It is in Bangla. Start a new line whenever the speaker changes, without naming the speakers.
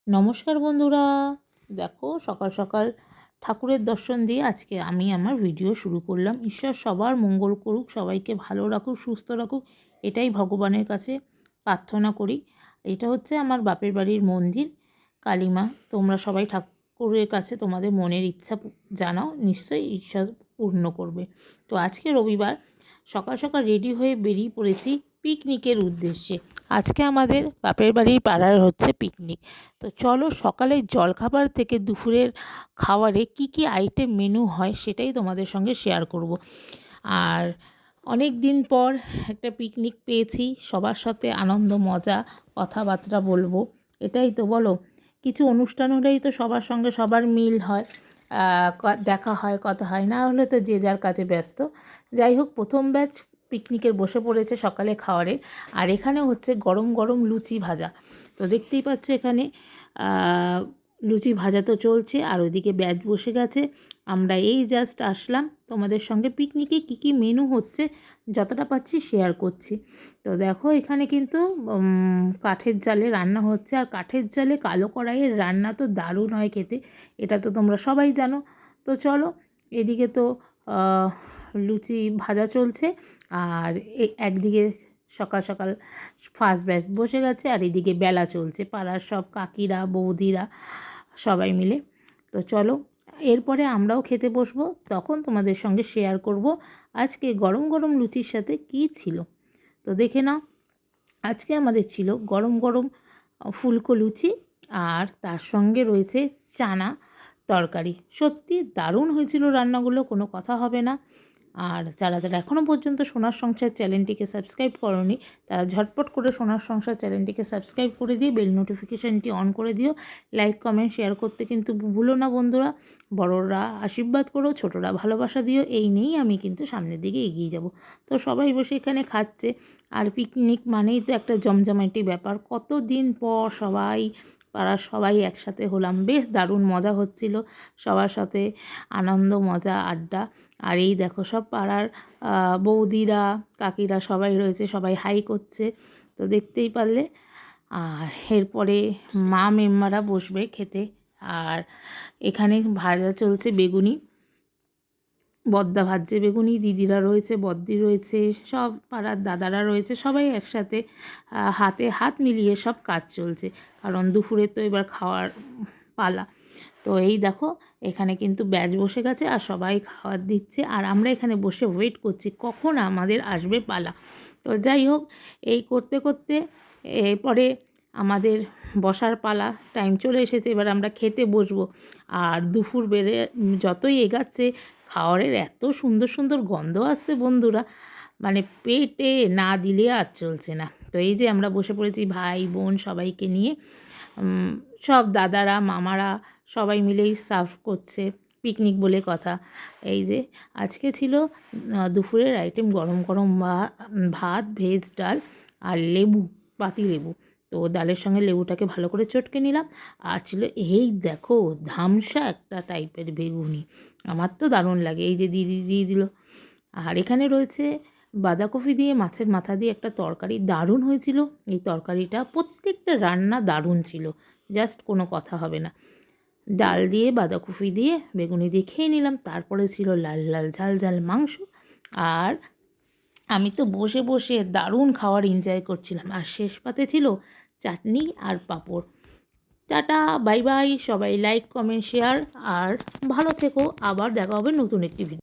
নমস্কার বন্ধুরা, দেখো সকাল সকাল ঠাকুরের দর্শন দিয়ে আজকে আমি আমার ভিডিও শুরু করলাম। ঈশ্বর সবার মঙ্গল করুক, সবাইকে ভালো রাখুক, সুস্থ রাখুক, এটাই ভগবানের কাছে প্রার্থনা করি। এটা হচ্ছে আমার বাপের বাড়ির মন্দির কালীমা। তোমরা সবাই ঠাকুরের কাছে তোমাদের মনের ইচ্ছা জানাও, নিশ্চয়ই ঈশ্বর পূর্ণ করবে। তো আজকে রবিবার সকাল সকাল রেডি হয়ে বেরিয়ে পড়েছি পিকনিকের উদ্দেশ্যে। আজকে আমাদের বাপের বাড়ির পাড়ার হচ্ছে পিকনিক। তো চলো সকালের জলখাবার থেকে দুপুরের খাবারে কি কি আইটেম মেনু হয় সেটাই তোমাদের সঙ্গে শেয়ার করব। আর অনেক দিন পর একটা পিকনিক পেয়েছি, সবার সাথে আনন্দ মজা কথাবার্তা বলবো, এটাই তো বলো। কিছু অনুষ্ঠান হলেই তো সবার সঙ্গে সবার মিল হয়, দেখা হয়, কথা হয়, না হলে তো যে যার কাজে ব্যস্ত। যাই হোক, প্রথম ব্যাচ পিকনিকের বসে পড়েছে সকালে খাওয়ারে। আর এখানে হচ্ছে গরম গরম লুচি ভাজা। তো দেখতেই পাচ্ছ এখানে লুচি ভাজা তো চলছে, আর ওইদিকে ব্যাচ বসে গেছে। আমরা এই জাস্ট আসলাম, তোমাদের সঙ্গে পিকনিকে কী কী মেনু হচ্ছে যতটা পাচ্ছি শেয়ার করছি। তো দেখো এখানে কিন্তু কাঠের জালে রান্না হচ্ছে, আর কাঠের জালে কালো কড়াইয়ের রান্না তো দারুণ হয় খেতে, এটা তো তোমরা সবাই জানো। তো চলো, এদিকে তো লুচি ভাজা চলছে, আর একদিকে সকাল সকাল ফার্স্ট ব্যাচ বসে গেছে, আর এদিকে বেলা চলছে, পাড়ার সব কাকিরা বৌদিরা সবাই মিলে। তো চলো, এরপরে আমরাও খেতে বসবো, তখন তোমাদের সঙ্গে শেয়ার করব আজকে গরম গরম লুচির সাথে কী ছিল। তো দেখে নাও, আজকে আমাদের ছিল গরম গরম ফুলকো লুচি, আর তার সঙ্গে রয়েছে চানা তরকারি। সত্যি দারুণ হয়েছিল রান্নাগুলো, কোনো কথা হবে না। আর যারা যারা এখনও পর্যন্ত সোনার সংসার চ্যানেলটিকে সাবস্ক্রাইব করোনি, তারা ঝটপট করে সোনার সংসার চ্যানেলটিকে সাবস্ক্রাইব করে দিয়ে বেল নোটিফিকেশানটি অন করে দিও। লাইক কমেন্ট শেয়ার করতে কিন্তু ভুলো না বন্ধুরা। বড়রা আশীর্বাদ করো, ছোটরা ভালোবাসা দিও, এই নিয়েই আমি কিন্তু সামনের দিকে এগিয়ে যাব। তো সবাই বসে এখানে খাচ্ছে, আর পিকনিক মানেই তো একটা জমজমাটি ব্যাপার। কত দিন পর সবাই পাড়ার সবাই একসাথে হলাম, বেশ দারুণ মজা হচ্ছিল সবার সাথে, আনন্দ মজা আড্ডা। আর এই দেখো সব পাড়ার বৌদিরা কাকিরা সবাই রয়েছে, সবাই হাই করছে, তো দেখতেই পারলে। আর এরপরে মা মেম্মারা বসবে খেতে। আর এখানে ভাজা চলছে বেগুনি, বদ্দা ভাজছে বেগুনি, দিদিরা রয়েছে, বদ্দি রয়েছে, সব পাড়ার দাদারা রয়েছে, সবাই একসাথে হাতে হাত মিলিয়ে সব কাজ চলছে, কারণ দুপুরে তো এবার খাওয়ার পালা। তো এই দেখো এখানে কিন্তু ব্যাচ বসে গেছে, আর সবাই খাবার দিচ্ছে, আর আমরা এখানে বসে ওয়েট করছি কখন আমাদের আসবে পালা। তো যাই হোক, এই করতে করতে এরপরে আমাদের বসার পালা টাইম চলে এসেছে, এবার আমরা খেতে বসবো। আর দুপুর বেড়ে যতই এগাচ্ছে, খাওয়ারের এত সুন্দর সুন্দর গন্ধ আসছে বন্ধুরা, মানে পেটে না দিলে আর চলছে না। তো এই যে আমরা বসে পড়েছি ভাই বোন সবাইকে নিয়ে, সব দাদারা মামারা সবাই মিলেই সার্ভ করছে, পিকনিক বলে কথা। এই যে আজকে ছিল দুপুরের আইটেম গরম গরম ভাত, ভেজ ডাল, আর লেবু, পাতি লেবু। তো ডালের সঙ্গে লেবুটাকে ভালো করে চটকে নিলাম। আর ছিল এই দেখো ধামসা একটা টাইপের বেগুনি, আমার তো দারুণ লাগে, এই যে দিদি দিয়ে দিল। আর এখানে রয়েছে বাঁধাকপি দিয়ে মাছের মাথা দিয়ে একটা তরকারি, দারুণ হয়েছিল এই তরকারিটা, প্রত্যেকটা রান্না দারুণ ছিল, জাস্ট কোনো কথা হবে না। ডাল দিয়ে বাঁধাকপি দিয়ে বেগুনি দিয়ে খেয়ে নিলাম। তারপরে ছিল লাল লাল ঝাল ঝাল মাংস, আর আমি তো বসে বসে দারুণ খাওয়ার এনজয় করছিলাম। আর শেষ পাতে ছিল চাটনি আর পাঁপড়। টাটা, বাই বাই, সবাই লাইক কমেন্ট শেয়ার, আর ভালো থেকো। আবার দেখা হবে নতুন একটি ভিডিও।